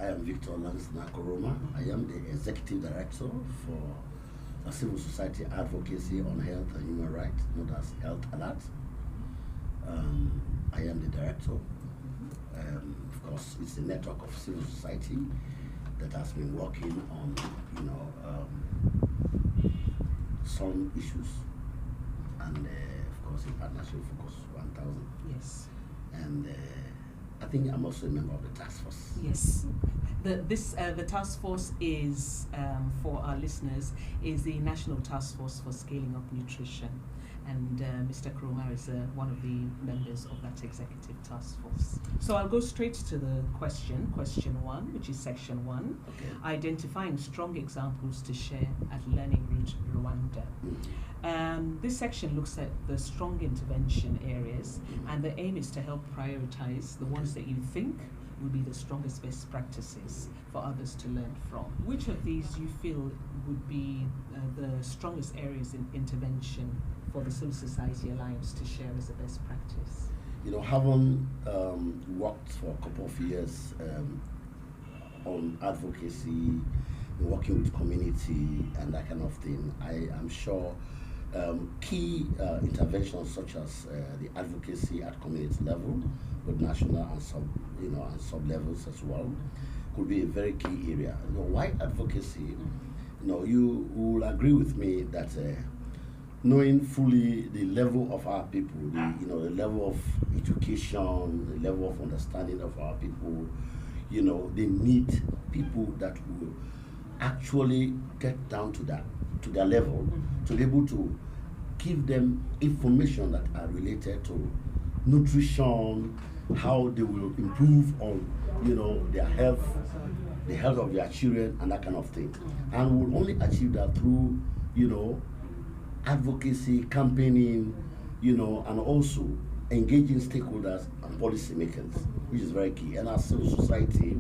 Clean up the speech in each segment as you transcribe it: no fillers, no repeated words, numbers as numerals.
I am Victor Lansana Koroma. I am the Executive Director for a Civil Society Advocacy on Health and Human Rights, known as Health Alert. I am the Director. Of course, it's a network of civil society that has been working on, some issues, and of course, in partnership with Focus 1000. Yes. And I think I'm also a member of the task force. Yes. The task force is, for our listeners, is the National Task Force for Scaling Up Nutrition. And Mr. Koroma is one of the members of that executive task force. So I'll go straight to the question one, which is section 1, Okay. identifying strong examples to share at Learning Route Rwanda. This section looks at the strong intervention areas, and the aim is to help prioritize the ones that you think will be the strongest best practices for others to learn from. Which of these you feel would be the strongest areas in intervention for the Civil Society Alliance to share as a best practice? Having worked for a couple of years on advocacy, working with community and that kind of thing, I am sure key interventions such as the advocacy at community level, with national and sub levels as well, could be a very key area. Why advocacy? You will agree with me that knowing fully the level of our people, the level of education, the level of understanding of our people, they need people that will actually get down to their level, to be able to give them information that are related to nutrition, how they will improve on, their health, the health of their children, and that kind of thing. And we'll only achieve that through, advocacy, campaigning, and also engaging stakeholders and policymakers, which is very key. And as civil society,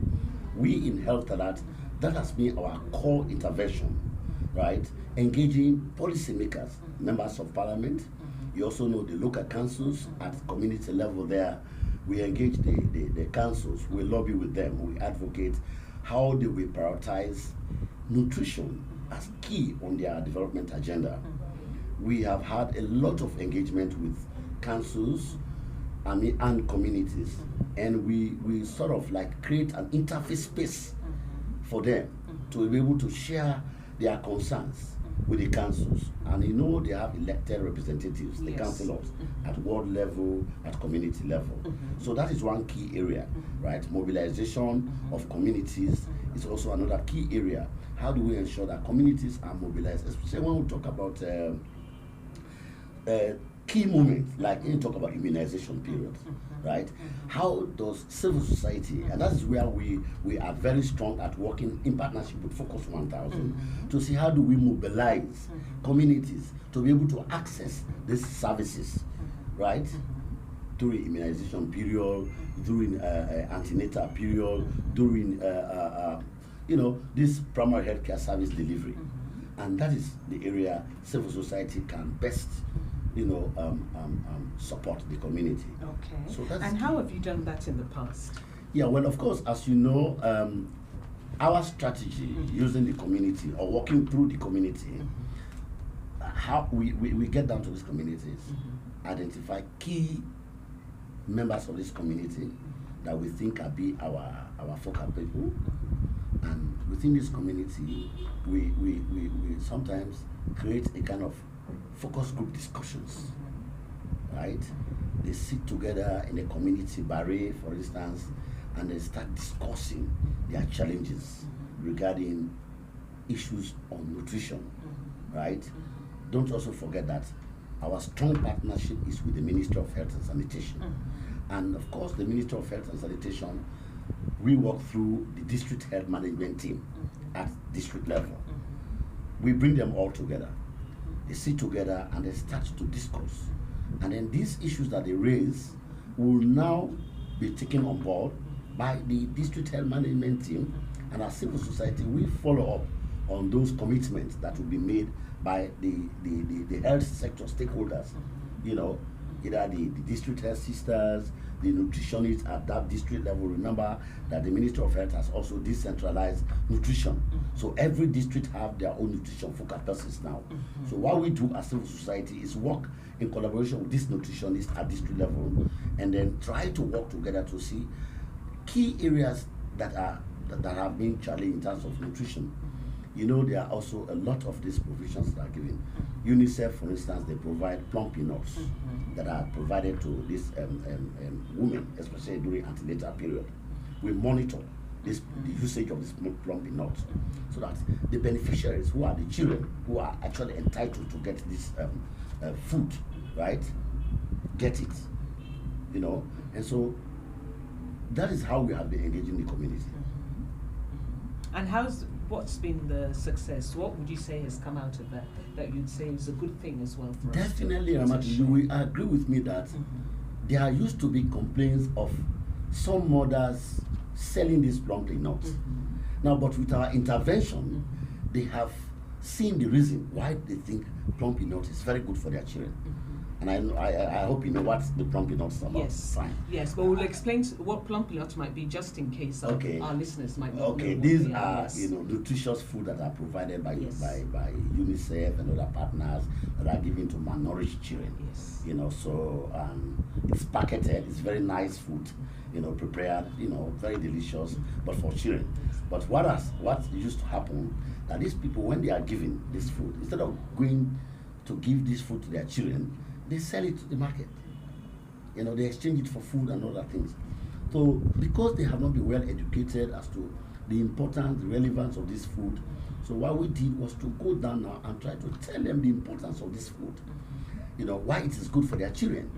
we in Health Alert, that has been our core intervention, right? Engaging policymakers, members of parliament. You also know the local councils at community level there. We engage the councils, we lobby with them, we advocate how they will prioritize nutrition as key on their development agenda. We have had a lot of engagement with councils and communities, and we sort of like create an interface space for them to be able to share their concerns with the councils. And they have elected representatives, the councillors, at ward level, at community level. So that is one key area, right? Mobilization of communities is also another key area. How do we ensure that communities are mobilized, especially when we talk about key moments, like when you talk about immunization periods, right? How does civil society, and that is where we are very strong at working in partnership with Focus 1000, to see how do we mobilize communities to be able to access these services, right? During immunization period, during antenatal period, during this primary healthcare service delivery. And that is the area civil society can best support the community. Okay. So that's and how have you done that in the past? Yeah, well, of course, as you know, our strategy using the community or working through the community, how we get down to these communities, identify key members of this community that we think are be our focal people, and within this community, we sometimes create a kind of focus group discussions, right? They sit together in a community barrier, for instance, and they start discussing their challenges regarding issues on nutrition, right? Don't also forget that our strong partnership is with the Ministry of Health and Sanitation. And of course, the Ministry of Health and Sanitation, we work through the district health management team at district level. We bring them all together. They sit together and they start to discuss. And then these issues that they raise will now be taken on board by the district health management team, and as civil society, we follow up on those commitments that will be made by the health sector stakeholders, either the district health sisters, the nutritionists at that district level. Remember that the Ministry of Health has also decentralized nutrition. So every district have their own nutrition focus persons now. So what we do as civil society is work in collaboration with these nutritionists at district level, and then try to work together to see key areas that have been challenged in terms of nutrition. You know, there are also a lot of these provisions that are given. UNICEF, for instance, they provide plumpy nuts that are provided to these women, especially during antenatal period. We monitor the usage of this plumpy nuts, so that the beneficiaries, who are the children who are actually entitled to get this food, right, get it. You know, and so that is how we have been engaging the community. And what's been the success? What would you say has come out of that you'd say is a good thing as well for us? Definitely, Ramati, you will agree with me that there used to be complaints of some mothers selling these plumpy nuts. Now, but with our intervention, they have seen the reason why they think plumpy nuts is very good for their children. And I hope you know what the plumpy nuts are about. Yes. Fine. Yes, but we'll explain what plumpy nuts might be, just in case our listeners might not know. Okay, these are nutritious food that are provided by UNICEF and other partners that are given to malnourished children. Yes. You know, so it's packeted. It's very nice food. You know, prepared. You know, very delicious, but for children. But what used to happen that these people, when they are given this food, instead of going to give this food to their children, they sell it to the market. You know, they exchange it for food and other things. So because they have not been well educated as to the importance, the relevance of this food, so what we did was to go down now and try to tell them the importance of this food. You know, why it is good for their children.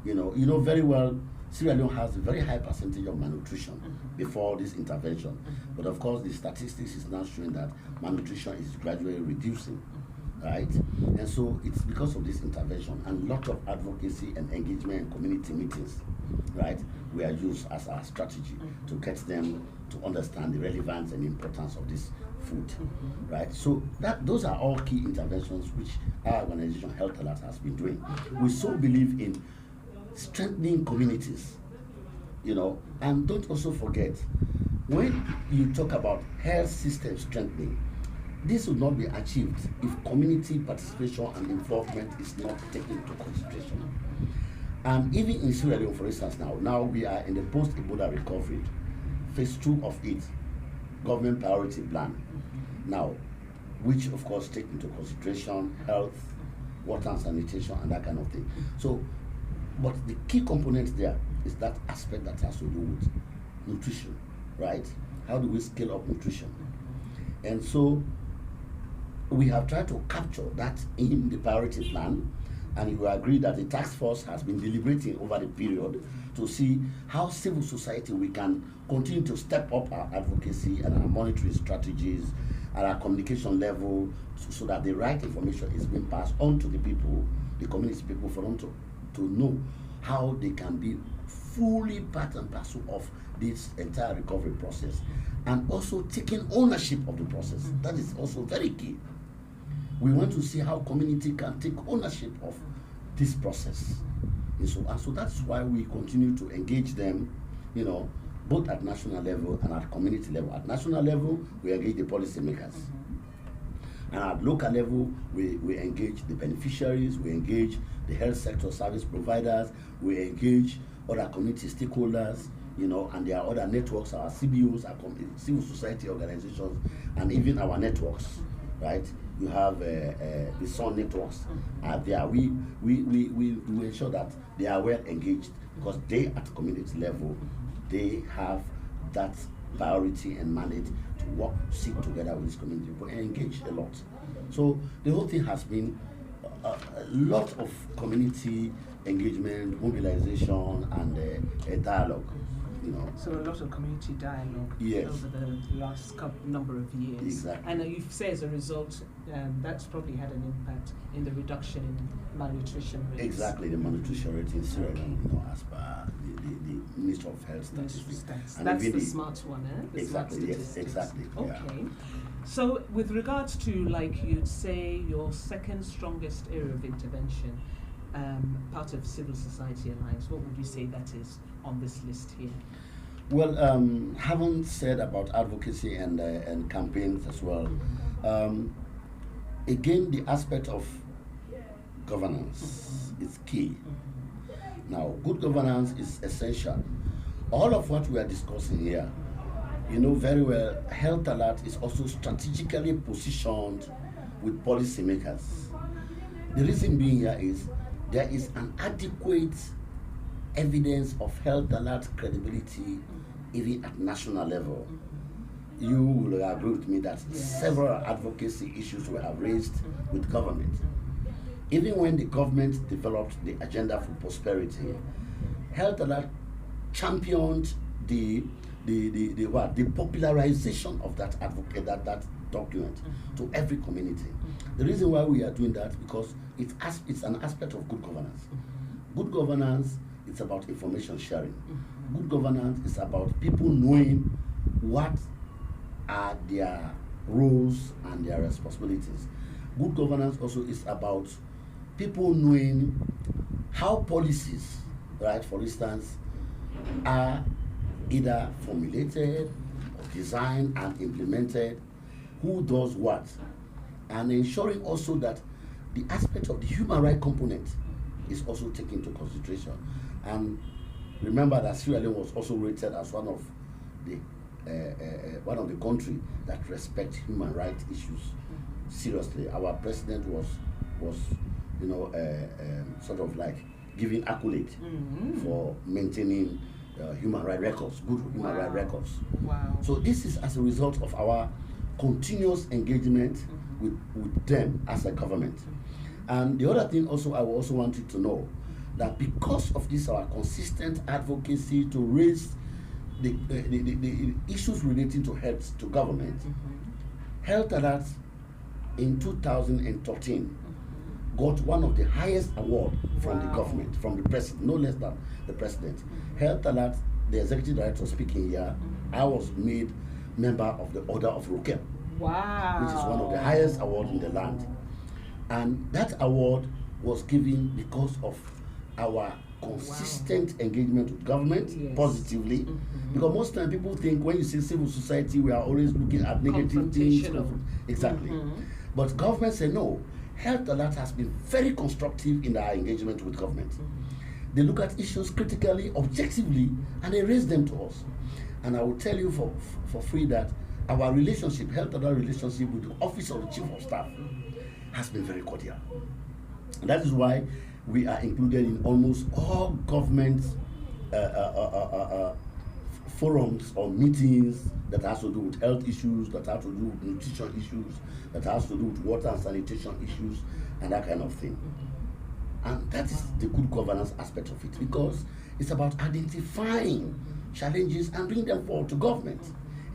You know very well, Sierra Leone has a very high percentage of malnutrition before this intervention. But of course, the statistics is now showing that malnutrition is gradually reducing. Right, and so it's because of this intervention and a lot of advocacy and engagement and community meetings, right, we are used as our strategy to get them to understand the relevance and importance of this food, right? So those are all key interventions which our organization Health Alert has been doing. We so believe in strengthening communities, you know, and don't also forget, when you talk about health system strengthening, this will not be achieved if community participation and involvement is not taken into consideration. And even in Sierra Leone, for instance, now we are in the post-Ebola recovery, phase 2 of it, government priority plan. Now, which of course take into consideration health, water and sanitation, and that kind of thing. So, but the key component there is that aspect that has to do with nutrition, right? How do we scale up nutrition? And so, we have tried to capture that in the priority plan, and you agree that the task force has been deliberating over the period to see how civil society we can continue to step up our advocacy and our monitoring strategies at our communication level, so that the right information is being passed on to the people, the community people, for them to know how they can be fully part and parcel of this entire recovery process, and also taking ownership of the process. That is also very key. We want to see how community can take ownership of this process. And so that's why we continue to engage them, you know, both at national level and at community level. At national level, we engage the policymakers. And at local level, we engage the beneficiaries, we engage the health sector service providers, we engage other community stakeholders, you know, and there are other networks, our CBOs, our civil society organizations, and even our networks, right? You have the SUN networks there. We ensure that they are well engaged, because they at community level, they have that priority and mandate to work, sit together with this community people and engage a lot. So the whole thing has been a lot of community engagement, mobilization, and a dialogue. You know. So a lot of community dialogue over the last number of years. Exactly. And you say as a result, that's probably had an impact in the reduction in malnutrition rates. Exactly, the malnutrition rate in Sierra Leone, you know, as per the Ministry of Health statistics. And that's the smart one, eh? The exactly, smart yes, exactly. Okay. Yeah. So with regards to, like you'd say, your second strongest area of intervention, part of Civil Society Alliance, what would you say that is on this list here? Well, having said about advocacy and campaigns as well, again, the aspect of governance is key. Now, good governance is essential. All of what we are discussing here, you know very well, Health Alert is also strategically positioned with policymakers. The reason being here is there is an adequate evidence of Health Alert credibility even at national level. You will agree with me that several advocacy issues we have raised with government. Even when the government developed the agenda for prosperity, Health Alert championed the popularization of that that document to every community. The reason why we are doing that because it's an aspect of good governance. Good governance is about information sharing. Good governance is about people knowing what are their roles and their responsibilities. Good governance also is about people knowing how policies, right, for instance, are either formulated, or designed and implemented, who does what, and ensuring also that the aspect of the human right component is also taken into consideration. And remember that Sierra Leone was also rated as one of the country that respect human rights issues seriously. Our president was sort of like giving accolade for maintaining human rights records, good human rights records. Wow. So this is as a result of our continuous engagement with them as a government. And the other thing also I also want you to know that because of this our consistent advocacy to raise the issues relating to health to government, Health Alert in 2013 got one of the highest awards from the government, from the president, no less than the president. Health Alert, the executive director speaking here, I was made member of the Order of Rokel, which is one of the highest awards in the land. And that award was given because of our consistent engagement with government positively. Because most time people think when you say civil society, we are always looking at negative things. Exactly. But government said no. Health Alert has been very constructive in our engagement with government. They look at issues critically, objectively, and they raise them to us. And I will tell you for free that our relationship, Health Alert relationship with the Office of the Chief of Staff has been very cordial. And that is why we are included in almost all government forums or meetings that has to do with health issues, that has to do with nutrition issues, that has to do with water and sanitation issues, and that kind of thing. And that is the good governance aspect of it, because it's about identifying challenges and bringing them forward to government.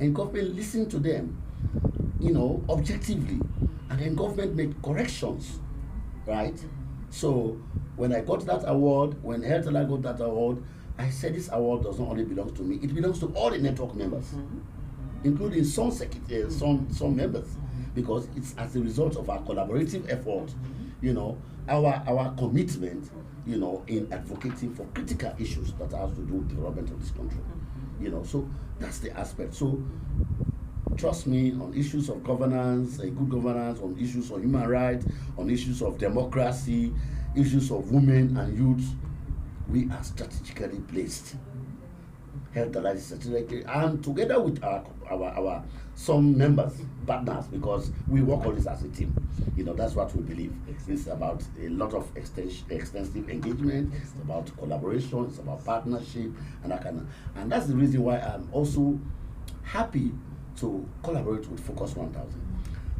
And government listen to them, objectively. And then government make corrections, right? So when I got that award, when Health Alert got that award, I said this award does not only belong to me, it belongs to all the network members, including some members, because it's as a result of our collaborative effort, our commitment, in advocating for critical issues that has to do with development of this country. So that's the aspect. So trust me, on issues of governance, good governance, on issues of human rights, on issues of democracy, issues of women and youth, we are strategically placed. Health Alert is strategically, and together with our some members, partners, because we work on this as a team. That's what we believe. It's about a lot of extensive engagement. It's about collaboration. It's about partnership, and that kind of. And that's the reason why I'm also happy to collaborate with Focus 1000.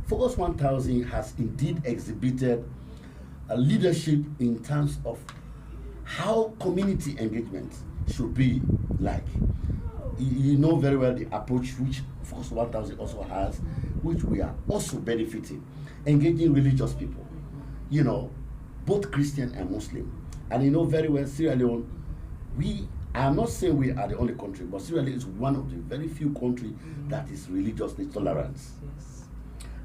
Focus 1000 has indeed exhibited a leadership in terms of how community engagement should be like. You know very well the approach which Focus 1000 also has, which we are also benefiting, engaging religious people, both Christian and Muslim. And you know very well Sierra Leone, I am not saying we are the only country, but Sierra Leone is one of the very few countries that is religiously tolerant.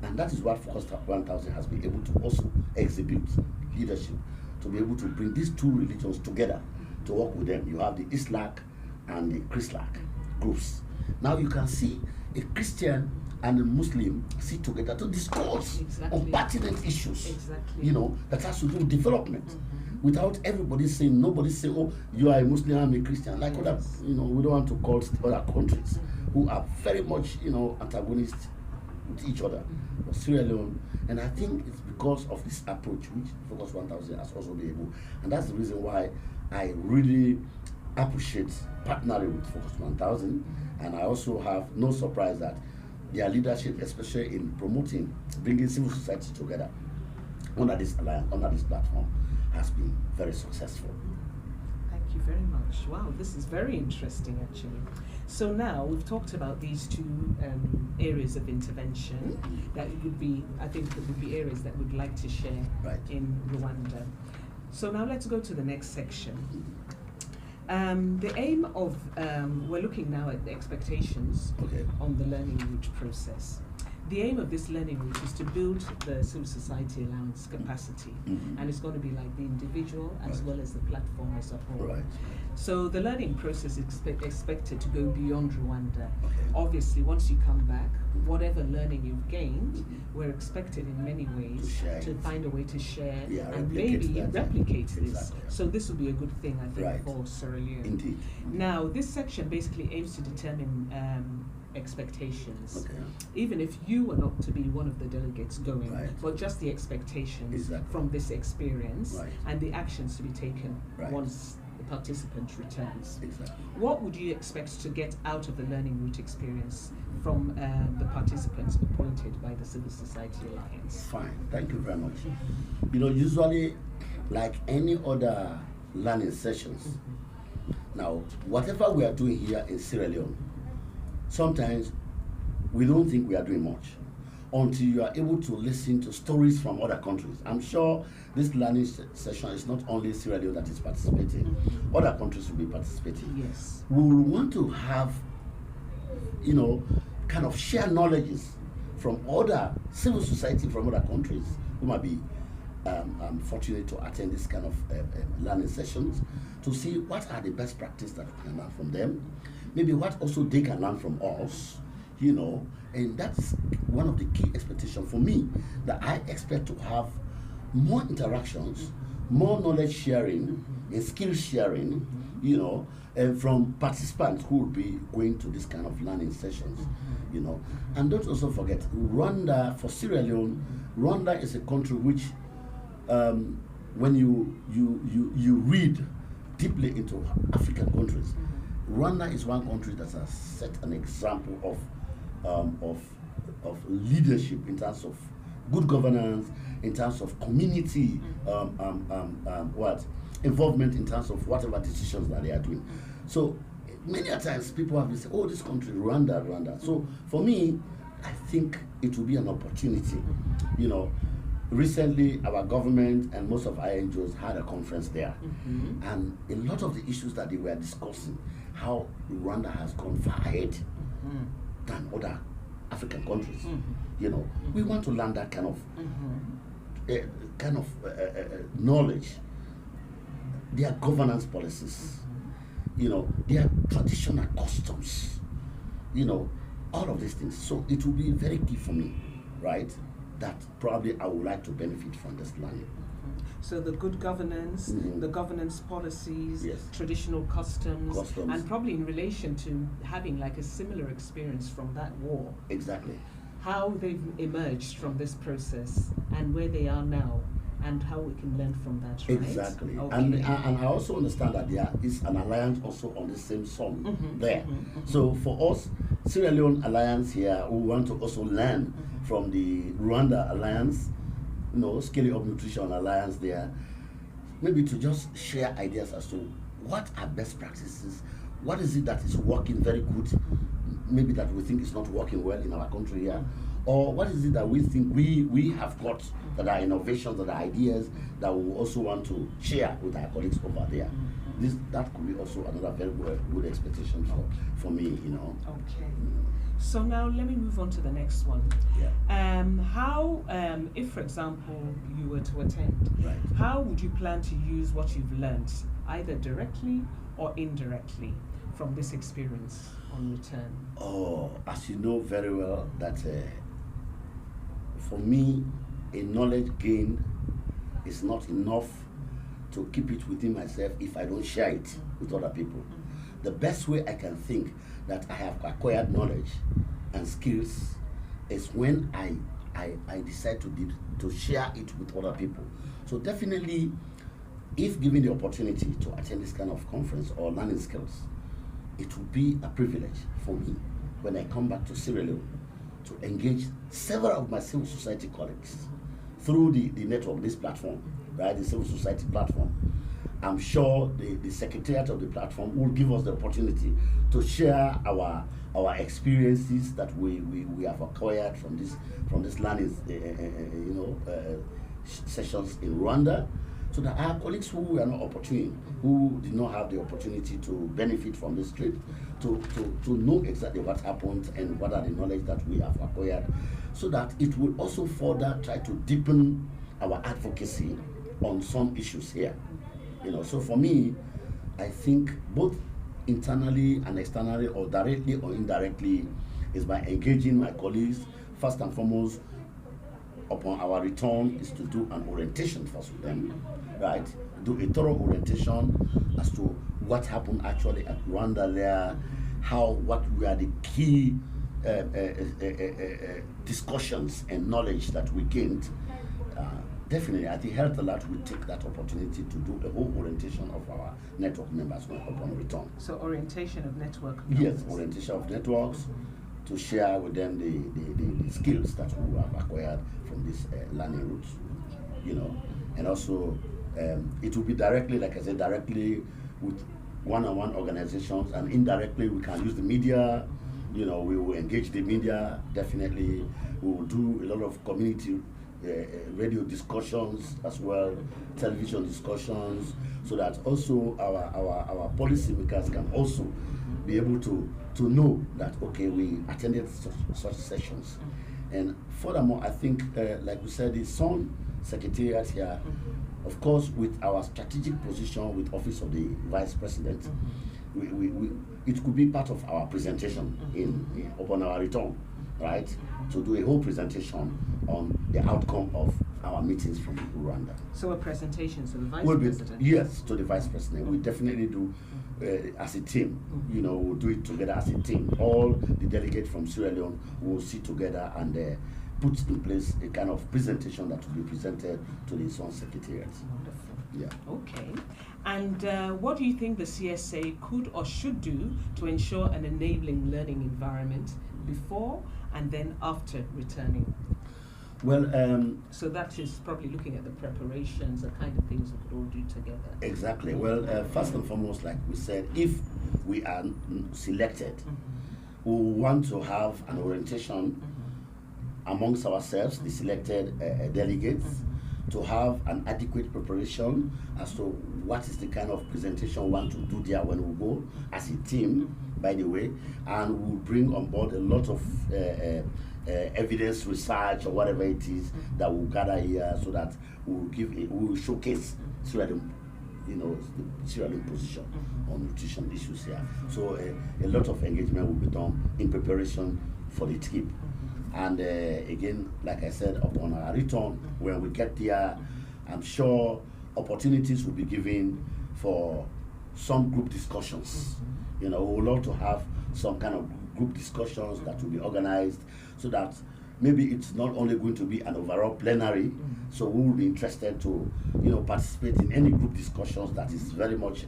And that is what Focus 1000 has been able to also exhibit leadership, to be able to bring these two religions together to work with them. You have the Islak and the Christlak groups. Now you can see a Christian and a Muslim sit together to discuss on pertinent issues, that has to do with development, without everybody saying, nobody say, oh, you are a Muslim, I'm a Christian. Like other, we don't want to call other countries who are very much, antagonists with each other. But Sierra Leone, and I think it's because of this approach which Focus 1000 has also been able, and that's the reason why I really appreciate partnering with Focus 1000, and I also have no surprise that their leadership, especially in promoting, bringing civil society together under this alliance, under this platform, has been very successful. Thank you very much. Wow, this is very interesting actually. So now we've talked about these two areas of intervention that would be, I think, that would be areas that we'd like to share in Rwanda. So now let's go to the next section. The aim of, we're looking now at the expectations on the learning route process. The aim of this learning route is to build the civil society allowance capacity, and it's going to be like the individual as well as the platform as a whole. So the learning process is expected to go beyond Rwanda. Obviously, once you come back, whatever learning you've gained, we're expected in many ways to find a way to share and maybe replicate this. So this will be a good thing, I think, for Sierra Leone. Indeed. Now, this section basically aims to determine expectations, even if you are not to be one of the delegates going, but just the expectations from this experience and the actions to be taken once the participant returns. What would you expect to get out of the learning route experience from the participants appointed by the Civil Society Alliance? Fine, thank you very much. Usually, like any other learning sessions, now whatever we are doing here in Sierra Leone, sometimes we don't think we are doing much until you are able to listen to stories from other countries. I'm sure this learning session is not only Sierra Leone that is participating, other countries will be participating. Yes. We will want to have, kind of share knowledges from other civil society from other countries who might be fortunate to attend this kind of learning sessions, to see what are the best practices that we can learn from them, maybe what also they can learn from us, and that's one of the key expectations for me, that I expect to have more interactions, more knowledge sharing and skill sharing, and from participants who will be going to this kind of learning sessions, And don't also forget, Rwanda, for Sierra Leone, Rwanda is a country which, when you read deeply into African countries, Rwanda is one country that has set an example of leadership in terms of good governance, in terms of community involvement in terms of whatever decisions that they are doing. So many a times people have been saying, oh, this country, Rwanda. So for me, I think it will be an opportunity. Recently, our government and most of our NGOs had a conference there, and a lot of the issues that they were discussing, how Rwanda has gone far ahead than other African countries. We want to learn that kind of knowledge, their governance policies, their traditional customs, all of these things. So it will be very key for me, right? That probably I would like to benefit from this learning. So the good governance, the governance policies, traditional customs, and probably in relation to having like a similar experience from that war. Exactly. How they've emerged from this process and where they are now, and how we can learn from that, right? Exactly. And I also understand that there is an alliance also on the same song there. So for us, Sierra Leone Alliance here, we want to also learn from the Rwanda Alliance, Scaling Up Nutrition Alliance there, maybe to just share ideas as to what are best practices, what is it that is working very good, maybe that we think is not working well in our country here, or what is it that we think we have got that are innovations, that are ideas that we also want to share with our colleagues over there. That could be also another very good expectation for me, Okay. So now let me move on to the next one. Yeah. How, if for example you were to attend, Right. how would you plan to use what you've learned, either directly or indirectly, from this experience on return? Oh, as you know very well, that for me, a knowledge gain is not enough to keep it within myself if I don't share it with other people. The best way I can think that I have acquired knowledge and skills is when I decide to share it with other people. So definitely, if given the opportunity to attend this kind of conference or learning skills, it will be a privilege for me when I come back to Sierra Leone to engage several of my civil society colleagues through the network, this platform, right, the civil society platform. I'm sure the secretariat of the platform will give us the opportunity to share our experiences that we have acquired from this learning sessions in Rwanda, so that our colleagues who were not opportune, who did not have the opportunity to benefit from this trip, to know exactly what happened and what are the knowledge that we have acquired, so that it will also further try to deepen our advocacy on some issues here. So for me, I think both internally and externally, or directly or indirectly, is by engaging my colleagues. First and foremost, upon our return, is to do an orientation first with them, right? Do a thorough orientation as to what happened actually at Rwanda there, what were the key discussions and knowledge that we gained. Definitely, I think Health Alert will take that opportunity to do a whole orientation of our network members upon return. So orientation of network Yes, members. orientation of networks, to share with them the skills that we have acquired from this learning routes, and also it will be directly, like I said, directly with one-on-one organizations, and indirectly we can use the media. We will engage the media. Definitely, we will do a lot of community radio discussions as well, television discussions, so that also our policymakers can also be able to know that, okay, we attended such sessions. And furthermore, I think, like we said, the SUN Secretariat here, of course, with our strategic position with Office of the Vice President, it could be part of our presentation upon our return, right? To do a whole presentation on the outcome of our meetings from Rwanda. So a presentation to the Vice President? Yes, to the Vice President. We definitely do as a team. We'll do it together as a team. All the delegates from Sierra Leone will sit together and put in place a kind of presentation that will be presented to the SUN Secretariat. Wonderful. Yeah. Okay. And what do you think the CSA could or should do to ensure an enabling learning environment before and then after returning? Well, so that is probably looking at the preparations, the kind of things we could all do together. Exactly. Well, first and foremost, like we said, if we are selected, we want to have an orientation amongst ourselves, the selected delegates, to have an adequate preparation as to what is the kind of presentation we want to do there when we go as a team, by the way, and we'll bring on board a lot of evidence research or whatever it is that we'll gather here, so that we'll showcase Sierra Leone position on nutrition issues here. So a lot of engagement will be done in preparation for the trip. And again, like I said, upon our return, when we get there, I'm sure opportunities will be given for some group discussions. We would love to have some kind of group discussions that will be organized, so that maybe it's not only going to be an overall plenary, so we will be interested to participate in any group discussions that is very much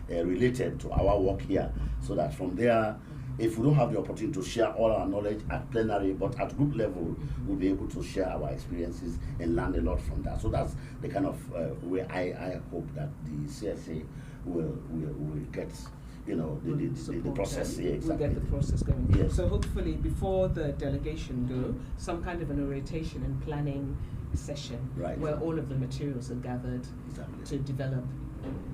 related to our work here, so that from there, if we don't have the opportunity to share all our knowledge at plenary, but at group level, we'll be able to share our experiences and learn a lot from that. So that's the kind of way I hope that the CSA will get, the process. Yeah, exactly. We'll get the process going. Yes. So hopefully before the delegation go, some kind of an orientation and planning session Right. where all of the materials are gathered Exactly. to develop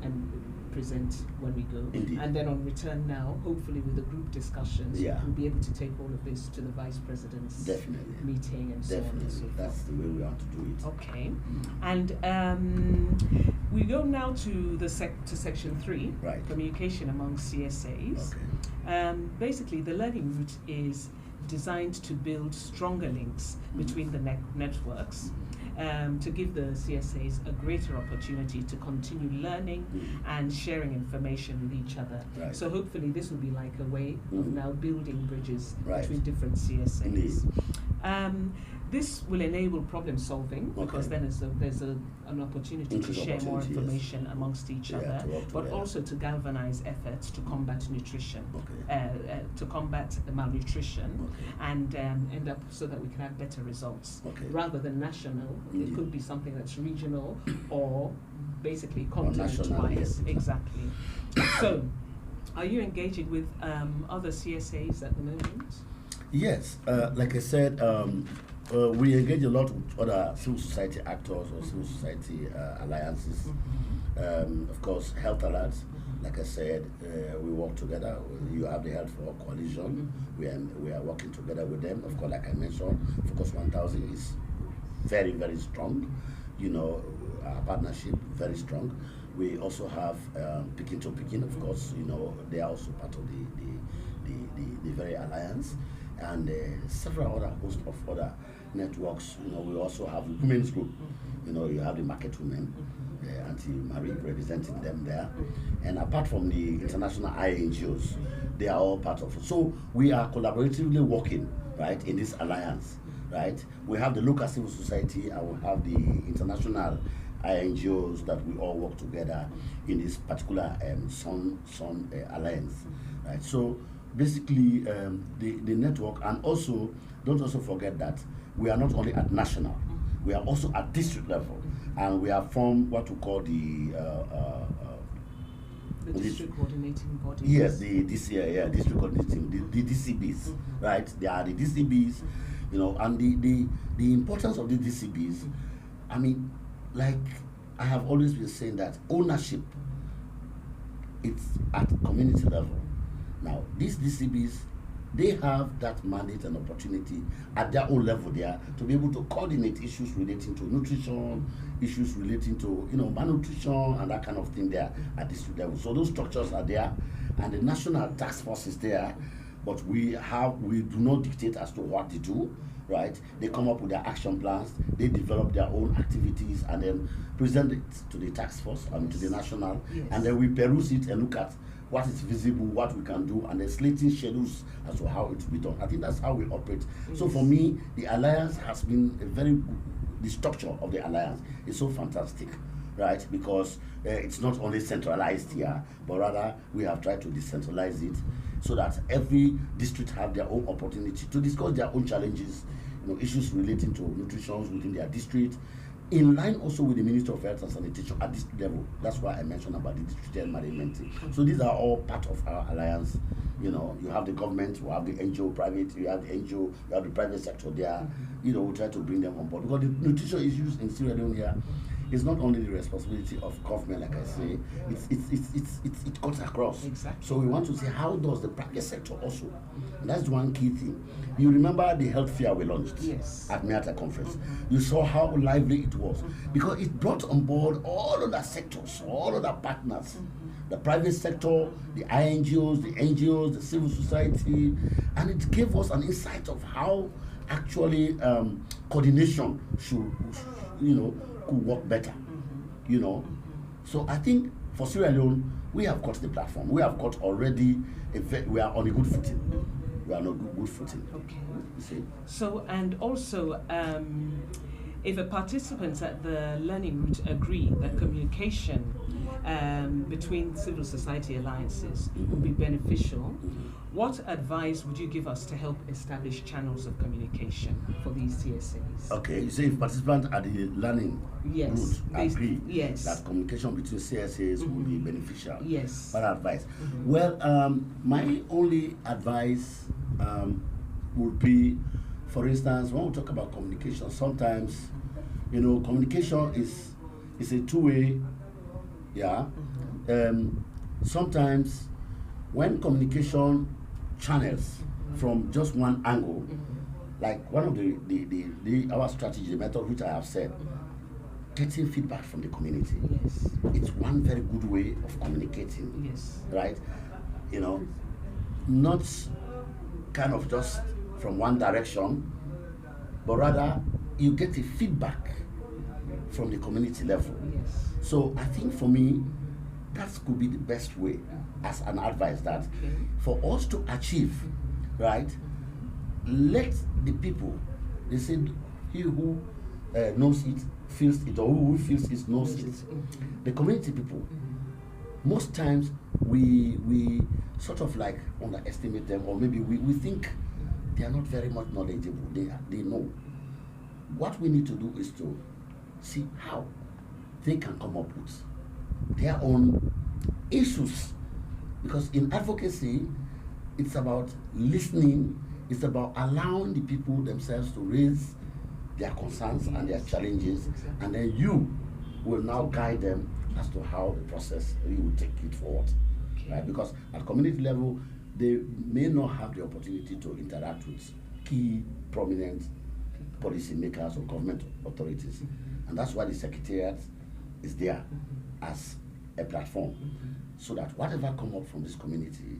and present when we go. Indeed. And then on return now, hopefully with the group discussions, Yeah. we'll be able to take all of this to the Vice President's Definitely. meeting and so on and so Definitely. forth. That's the way we want to do it. Okay. Mm. And we go now to the section 3, Right. communication among CSAs. Okay. Basically, the learning route is designed to build stronger links between the networks, to give the CSAs a greater opportunity to continue learning and sharing information with each other. Right. So hopefully this will be like a way of now building bridges Right. between different CSAs. Indeed. This will enable problem solving because Okay. then there's an opportunity to Increased share more opportunity, yes. information amongst each Yeah, other, to work but together. also to galvanize efforts to combat nutrition, Okay. to combat malnutrition, Okay. and end up so that we can have better results. Okay. Rather than national, Indeed. it could be something that's regional or basically national, continent-wise. yes, Exactly. So, are you engaging with other CSAs at the moment? Yes, like I said, we engage a lot with other civil society actors or civil society alliances. Of course, Health Alerts, like I said, we work together. You have the Health for All Coalition. We are working together with them. Of course, like I mentioned, Focus 1000 is very, very strong. You know, our partnership, very strong. We also have Picking to Picking, of course, you know, they are also part of the very alliance. And several other host of other networks. You know, we also have the women's group. You know, you have the Market Women, Auntie Marie representing them there. And apart from the international INGOs, they are all part of it. So we are collaboratively working, right, in this alliance, right? We have the local civil society and we have the international INGOs that we all work together in this particular Sun alliance, right? So basically, the network, and also don't also forget that we are not only at national, we are also at district level, and we have formed what we call the district coordinating bodies. Yes, the district coordinating, the DCBs, right? They are the DCBs, you know, and the importance of the DCBs. I mean, like I have always been saying that ownership, it's at community level. Now, these DCBs, they have that mandate and opportunity at their own level there to be able to coordinate issues relating to nutrition, issues relating to, you know, malnutrition and that kind of thing there at district level. So those structures are there, and the national task force is there, but we do not dictate as to what they do, right? They come up with their action plans, they develop their own activities, and then present it to the task force, to the national, and then we peruse it and look at what is visible, what we can do, and then slating schedules as to how it will be done. I think that's how we operate. So for me, the alliance has been a very good, the structure of the alliance is so fantastic, right? Because it's not only centralized here, but rather we have tried to decentralize it so that every district have their own opportunity to discuss their own challenges, you know, issues relating to nutrition within their district, in line also with the Ministry of Health and Sanitation at this level. That's why I mentioned about the district health management team. So these are all part of our alliance. You know, you have the government, you have the NGO private, you have the NGO, you have the private sector there. You know, we try to bring them on board because the nutrition issues in Sierra Leone here is not only the responsibility of government, like I say, it cuts across. Exactly. So we want to see how does the private sector also. And that's one key thing. You remember the health fair we launched at Miata conference. You saw how lively it was because it brought on board all other sectors, all other partners. The private sector, the INGOs, the NGOs, the civil society, and it gave us an insight of how actually coordination should, you know, could work better, you know. So I think for Sierra Leone, we have got the platform. We have got already, we are on a good footing. We are on a good footing. Okay. You see? So, and also, if the participants at the learning route agree that communication between civil society alliances would be beneficial, what advice would you give us to help establish channels of communication for these CSAs? Okay, you say if participants at the learning route agree that communication between CSAs will be beneficial. Yes. What advice? Well, my only advice would be, for instance, when we talk about communication, sometimes You know, communication is a two-way. Yeah. Sometimes when communication channels from just one angle, like one of the our strategy, the method which I have said, getting feedback from the community. Yes. It's one very good way of communicating. Yes. Right? You know, not kind of just from one direction, but rather you get a feedback from the community level. Yes. So I think for me, that could be the best way as an advice that for us to achieve, right, let the people, they said, he who knows it, feels it, or who feels it, knows it. The community people, most times we sort of like underestimate them, or maybe we think they are not very much knowledgeable. They know. What we need to do is to see how they can come up with their own issues, because in advocacy it's about listening, it's about allowing the people themselves to raise their concerns and their challenges, and then you will now guide them as to how the process you will take it forward, right? Because at community level they may not have the opportunity to interact with key prominent policymakers or government authorities, and that's why the secretariat is there as a platform, so that whatever come up from this community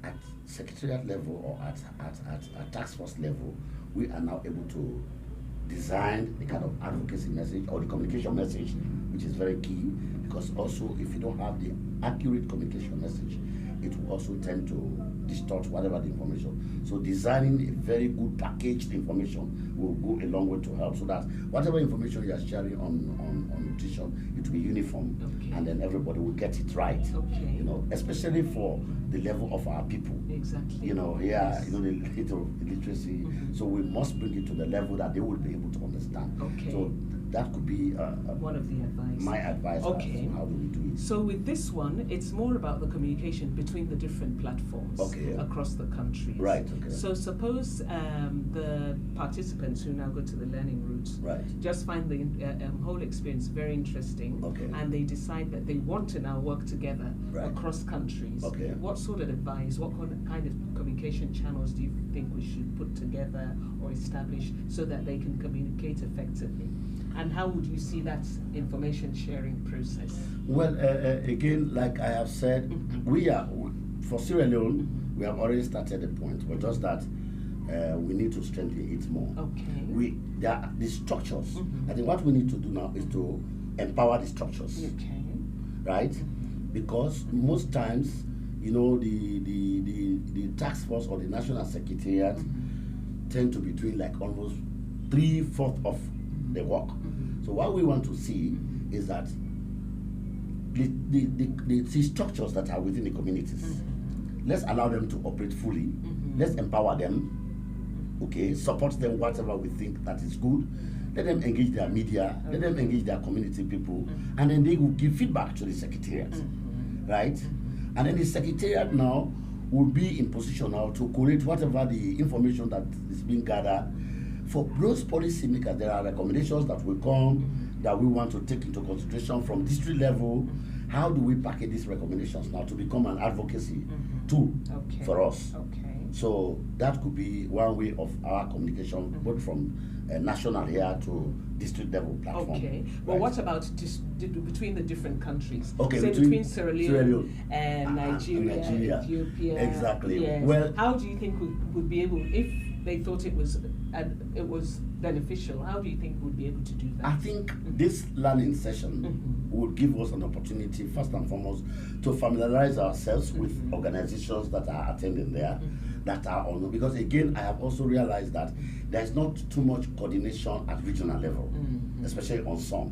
at secretariat level or at task force level, we are now able to design the kind of advocacy message or the communication message, which is very key, because also if you don't have the accurate communication message, it will also tend to distort whatever the information. So designing a very good packaged information will go a long way to help, so that whatever information you are sharing on nutrition, it will be uniform, and then everybody will get it right. You know, especially for the level of our people. Exactly. You know, yeah, you know, the literacy. So we must bring it to the level that they will be able to understand. So that could be one of the advice. My advice. How do we do it? So with this one, it's more about the communication between the different platforms across the country. Right. So suppose the participants who now go to the learning route just find the whole experience very interesting, and they decide that they want to now work together across countries. What sort of advice, what kind of communication channels do you think we should put together or establish so that they can communicate effectively? And how would you see that information sharing process? Well, again, like I have said, for Sierra Leone, we have already started a point, but just that we need to strengthen it more. The structures. I think what we need to do now is to empower the structures. Right? Because most times, you know, the task force or the national secretariat tend to be doing like almost 3/4 of the work. So what we want to see is that the structures that are within the communities, let's allow them to operate fully. Let's empower them. Support them whatever we think that is good. Let them engage their media. Let them engage their community people, and then they will give feedback to the secretariat, right? And then the secretariat now will be in position now to collate whatever the information that is being gathered. For those policymakers, there are recommendations that will come that we want to take into consideration from district level. How do we package these recommendations now to become an advocacy tool for us? So that could be one way of our communication, both from national here to district level platform. Well, what about between the different countries? Say between Sierra Leone and Nigeria, Ethiopia. Exactly. Yes. Well, how do you think we would be able, if they thought it was beneficial, how do you think we'd be able to do that? I think this learning session would give us an opportunity, first and foremost, to familiarize ourselves with organizations that are attending there, that are on, because again, I have also realized that there's not too much coordination at regional level, especially on SUN.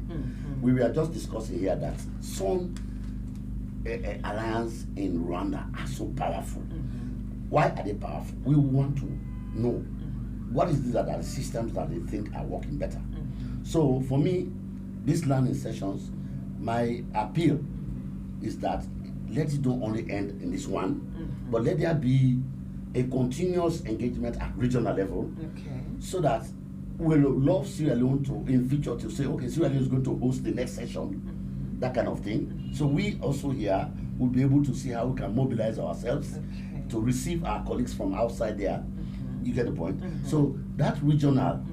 We were just discussing here that SUN alliance in Rwanda are so powerful. Why are they powerful? We want to know what is it that are the systems that they think are working better. So for me, these learning sessions, my appeal is that let it don't only end in this one, but let there be a continuous engagement at regional level, so that will love Sierra Leone to, in future, to say, okay, Sierra Leone is going to host the next session, that kind of thing. So we also here will be able to see how we can mobilize ourselves to receive our colleagues from outside there. You get the point? So that regional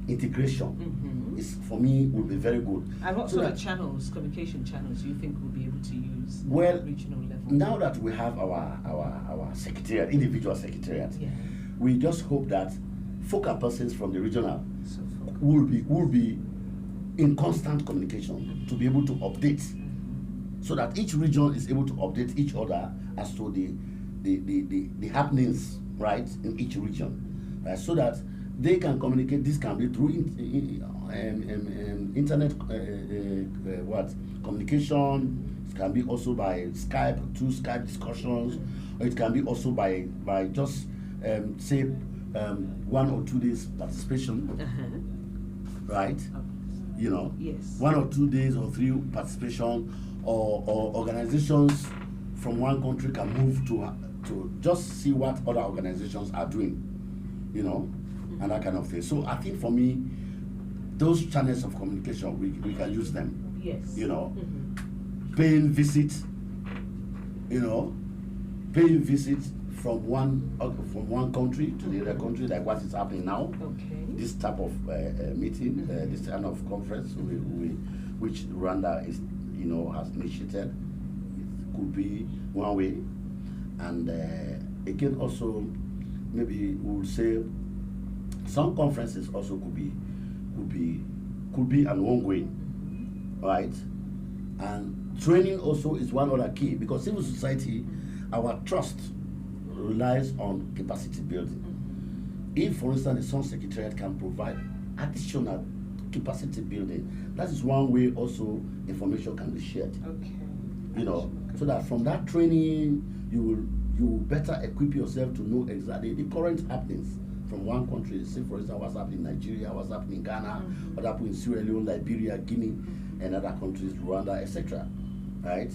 integration is, for me, will be very good. And what so sort of channels, communication channels, do you think we'll be able to use well, at regional level? Now that we have our secretariat, individual secretariat, we just hope that focal persons from the regional will be in constant communication to be able to update, so that each region is able to update each other as to the happenings, right, in each region, right, so that they can communicate. This can be through internet communication. It can be also by Skype, through Skype discussions, or it can be also by just say 1 or 2 days participation, right? You know, 1 or 2 days or 3 participation, or organizations from one country can move to just see what other organizations are doing, you know, and that kind of thing. So I think for me, those channels of communication, we can use them. You know, paying visit, you know, paying visit from one country to the other country, like what is happening now. This type of meeting, this kind of conference, which Rwanda is, you know, has initiated, it could be one way. And again, also maybe we would say some conferences also could be an ongoing, right? And training also is one other key, because civil society, our trust relies on capacity building. If, for instance, the SUN Secretariat can provide additional capacity building, that is one way also information can be shared. You know, so that from that training, you will better equip yourself to know exactly the current happenings from one country. Say, for instance, what's happening in Nigeria, what's happening in Ghana, what's happening in Sierra Leone, Liberia, Guinea, and other countries, Rwanda, etc. Right?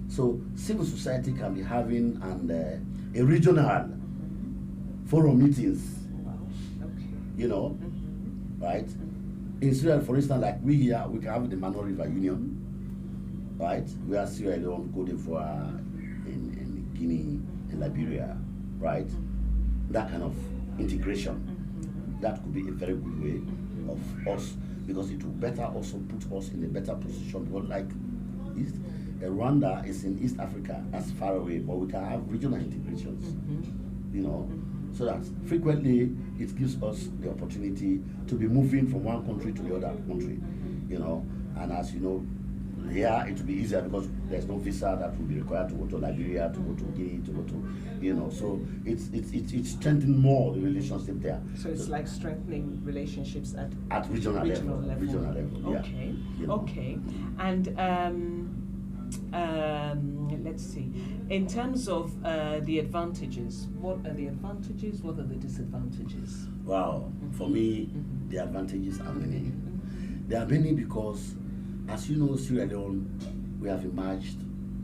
So civil society can be having a regional forum meetings, you know, right? In Sierra, for instance, like we here, we can have the Mano River Union, right? We have Sierra Leone, Cote d'Ivoire, in Guinea, in Liberia, right? That kind of integration, that could be a very good way of us, because it will better also put us in a better position. Because like Rwanda is in East Africa, that's far away, but we can have regional integrations, you know, so that frequently it gives us the opportunity to be moving from one country to the other country, you know. And as you know, here it will be easier because there's no visa that will be required to go to Liberia, to go to Guinea, to go to, you know. So it's strengthening more the relationship there. So it's like strengthening relationships at regional level. Regional level. Okay. Yeah, you know. Okay. And let's see. In terms of the advantages, what are the advantages? What are the disadvantages? Wow. For me, the advantages are many. There are many because, as you know, Sierra Leone, we have emerged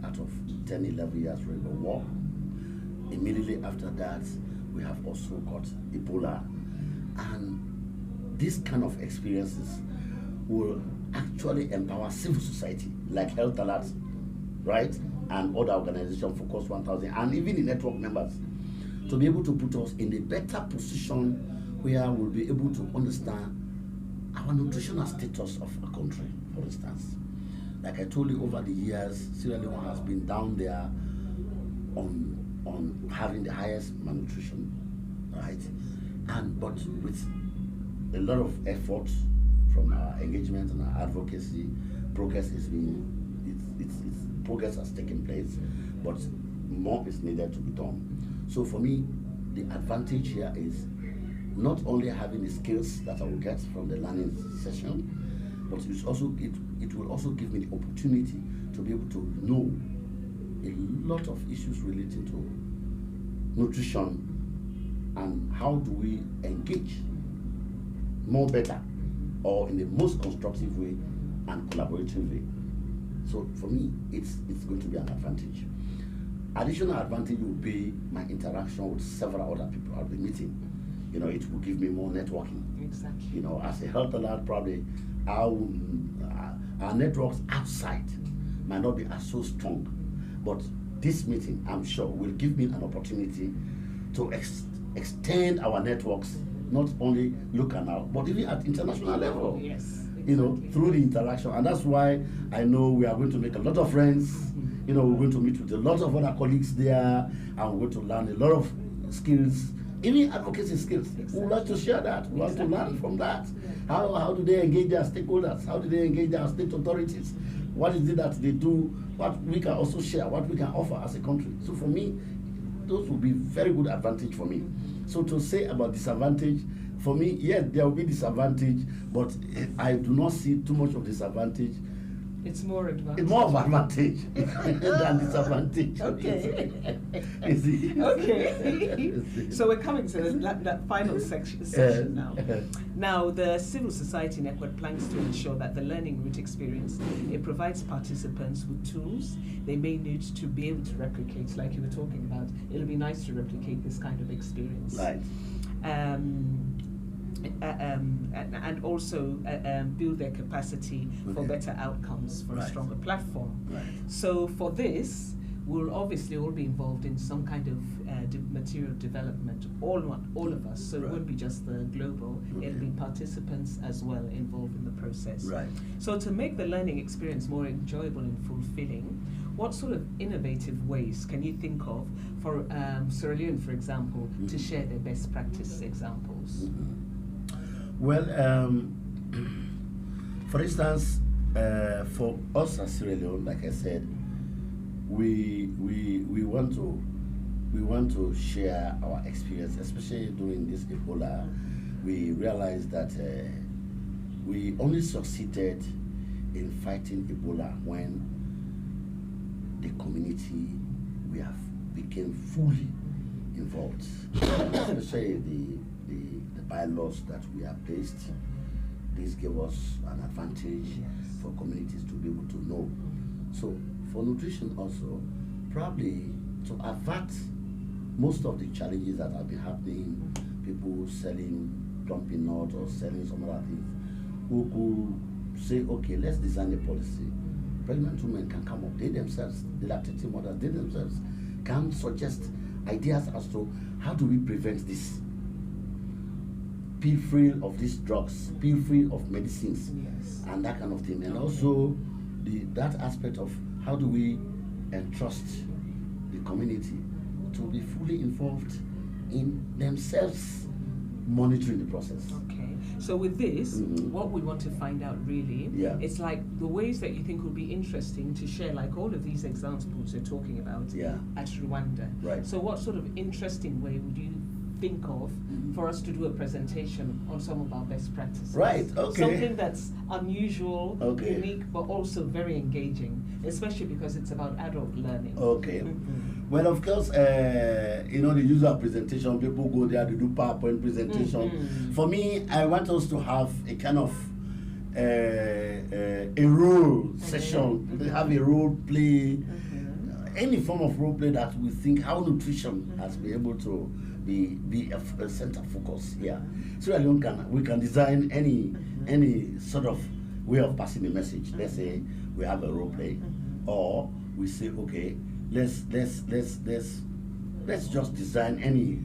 out of 10, 11 years of war. Immediately after that, we have also got Ebola. And these kind of experiences will actually empower civil society, like Health Alert, right? And other organizations, Focus 1000, and even the network members, to be able to put us in a better position where we'll be able to understand our nutritional status of a country, for instance. Like I told you, over the years, Sierra Leone has been down there on having the highest malnutrition, right? But with a lot of effort from our engagement and our advocacy, progress has taken place, but more is needed to be done. So for me, the advantage here is not only having the skills that I will get from the learning session, but it will also give me the opportunity to be able to know a lot of issues relating to nutrition and how do we engage more better or in the most constructive way and collaborative way. So for me, it's going to be an advantage. Additional advantage will be my interaction with several other people I'll be meeting. you know, it will give me more networking. Exactly. You know, as a health alert, probably our networks outside might not be as so strong, but this meeting, I'm sure, will give me an opportunity to extend our networks, not only local now, but even at international level. Yes, exactly. You know, through the interaction. And that's why I know we are going to make a lot of friends. You know, we're going to meet with a lot of other colleagues there, and we're going to learn a lot of skills, even advocacy skills. Exactly. We would like to share that. We want to learn from that. How do they engage their stakeholders? How do they engage their state authorities? What is it that they do? What we can also share, what we can offer as a country. So for me, those will be very good advantage for me. So to say about disadvantage, for me, yes, there will be disadvantage, but I do not see too much of disadvantage. It's more advantage. It's more of advantage than disadvantage. Okay. You see? Okay. So we're coming to that final section now. Now, the civil society network plans to ensure that the learning route experience, it provides participants with tools they may need to be able to replicate, like you were talking about. It'll be nice to replicate this kind of experience. Right. And also build their capacity for better outcomes, for a stronger platform. Right. So for this, we'll obviously all be involved in some kind of material development, all of us. So it won't be just the global, it'll be participants as well involved in the process. Right. So to make the learning experience more enjoyable and fulfilling, what sort of innovative ways can you think of for Sierra Leone, for example, to share their best practice examples? Well, for instance, for us as Sierra Leone, like I said, we want to share our experience, especially during this Ebola. We realized that we only succeeded in fighting Ebola when the community we have became fully involved, especially the bylaws that we have placed. This gave us an advantage for communities to be able to know. So for nutrition also, probably to avert most of the challenges that have been happening, people selling dumping nuts or selling some other things, who could say, okay, let's design a policy. Pregnant women can come up, they themselves, the lactating mothers, they themselves can suggest ideas as to how do we prevent this. Be free of these drugs, be free of medicines, and that kind of thing. And also that aspect of how do we entrust the community to be fully involved in themselves monitoring the process. Okay. So with this, what we want to find out really, it's like the ways that you think would be interesting to share, like all of these examples you're talking about at Rwanda. Right. So what sort of interesting way would you think of for us to do a presentation on some of our best practices? Right, okay. Something that's unusual, unique, but also very engaging, especially because it's about adult learning. Okay. Well, of course, you know, the user presentation, people go there to do PowerPoint presentation. For me, I want us to have a kind of a role session. They have a role play, any form of role play that we think how nutrition has been able to be a center focus here. So we can design any sort of way of passing the message. Let's say we have a role play, or we say, okay, let's just design any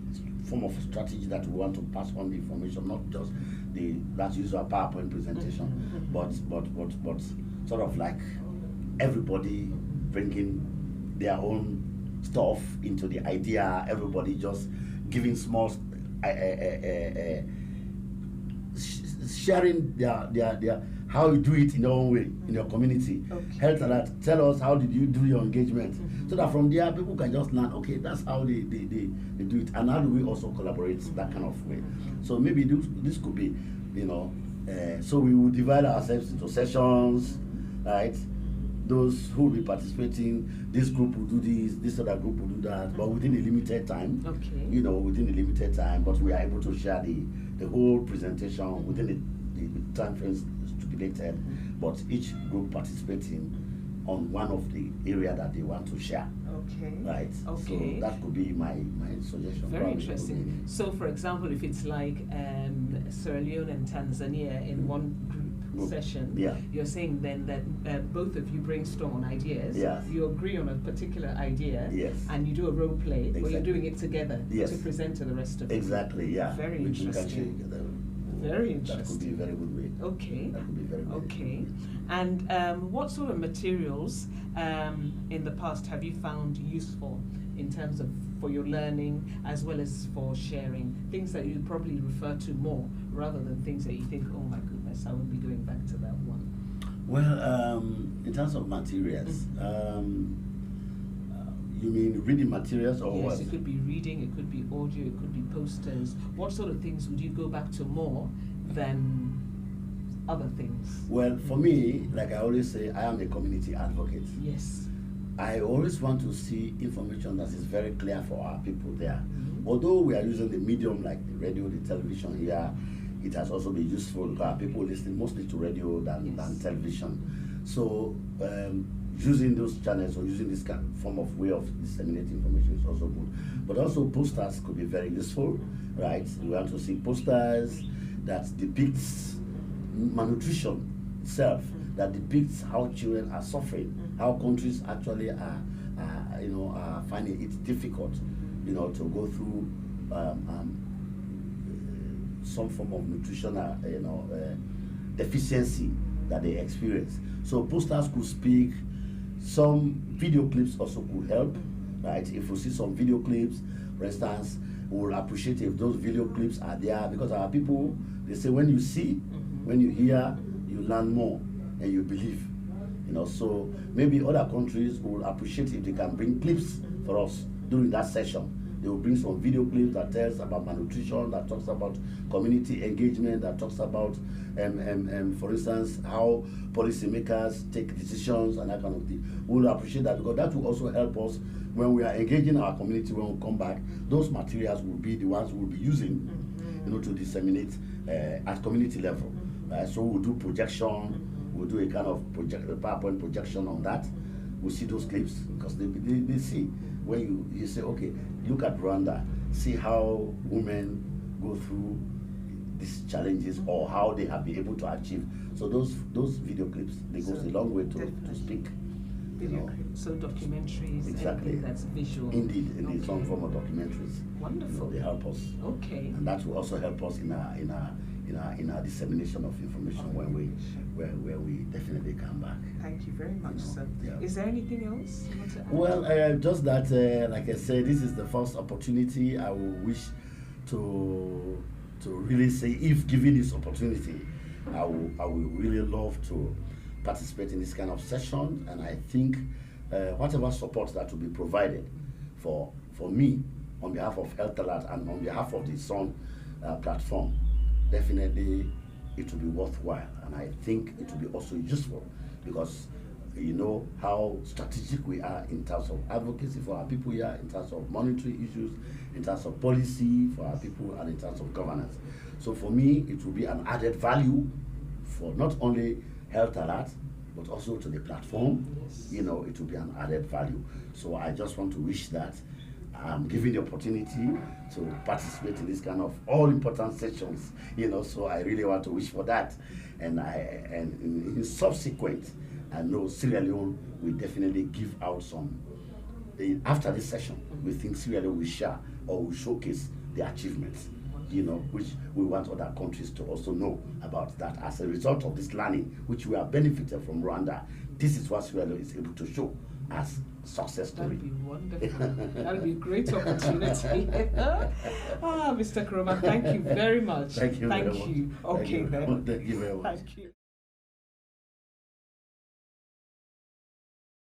form of strategy that we want to pass on the information, not just that use our PowerPoint presentation, but sort of like everybody bringing their own stuff into the idea, everybody just giving small sharing their how you do it in your own way in your community. Health alert, tell us how did you do your engagement, so that from there people can just learn, okay, that's how they do it, and how do we also collaborate that kind of way. So maybe this could be, you know, so we will divide ourselves into sessions, right? Those who will be participating, this group will do this other group will do that, but within a limited time. You know, within a limited time, but we are able to share the whole presentation within the time frames stipulated, but each group participating on one of the area that they want to share. Okay. Right. Okay. So that could be my suggestion. Very interesting. So, for example, if it's like Sierra Leone and Tanzania in one group session, yeah, you're saying then that both of you brainstorm on ideas. Yes. You agree on a particular idea. Yes. And you do a role play where you're doing it together yes. to present to the rest of them. Exactly. Yeah. Very interesting. Very interesting. That could be a very good way. Okay. That could be very good. Okay. And what sort of materials in the past have you found useful in terms of for your learning as well as for sharing? Things that you probably refer to more rather than things that you think, oh my goodness, I won't be going back to that one. Well, in terms of materials, you mean reading materials or yes, what? It could be reading, it could be audio, it could be posters. What sort of things would you go back to more than other things? Well, for me, like I always say, I am a community advocate. Yes. I always want to see information that is very clear for our people there. Mm-hmm. Although we are using the medium like the radio, the television here, it has also been useful because our people listen mostly to radio than television. So using those channels or using this kind of form of way of disseminating information is also good. But also posters could be very useful, right? We want to see posters that depicts malnutrition itself, that depicts how children are suffering, how countries actually are finding it difficult, to go through some form of nutritional, deficiency that they experience. So posters could speak. Some video clips also could help, right? If we see some video clips, for instance, we will appreciate if those video clips are there because our people, they say when you see, when you hear, you learn more and you believe. So maybe other countries will appreciate if they can bring clips for us during that session. They will bring some video clips that tells about malnutrition, that talks about community engagement, that talks about, for instance, how policymakers take decisions and that kind of thing. We will appreciate that because that will also help us when we are engaging our community. When we come back, those materials will be the ones we'll be using, to disseminate at community level. So we'll do projection. We'll do a kind of PowerPoint projection on that. We'll see those clips because they see when you say, okay, look at Rwanda, see how women go through these challenges or how they have been able to achieve. So those video clips, they go a long way to speak. Video clips, so documentaries, exactly. Anything that's visual. Indeed, some form of documentaries. Wonderful. They help us. Okay. And that will also help us in our dissemination of information where we definitely come back. Thank you very much, sir. Yeah. Is there anything else you want to add? Well, just that, like I said, this is the first opportunity I will wish to really say, if given this opportunity, I will really love to participate in this kind of session, and I think whatever support that will be provided for me on behalf of Health Alert and on behalf of the SUN platform, definitely it will be worthwhile, and I think it will be also useful because you know how strategic we are in terms of advocacy for our people here, in terms of monetary issues, in terms of policy for our people, and in terms of governance. So for me, it will be an added value for not only Health Alert, but also to the platform. Yes. It will be an added value. So I just want to wish that I'm given the opportunity to participate in this kind of all important sessions, so I really want to wish for that. And in subsequent, I know Sierra Leone will definitely give out some, after this session, we think Sierra Leone will share or will showcase the achievements, which we want other countries to also know about that as a result of this learning, which we have benefited from Rwanda. This is what Sierra Leone is able to show as success story. That would be wonderful. That would be a great opportunity. Mr. Koroma, thank you very much. Thank you very much. Okay, then. Thank you very much. Thank you.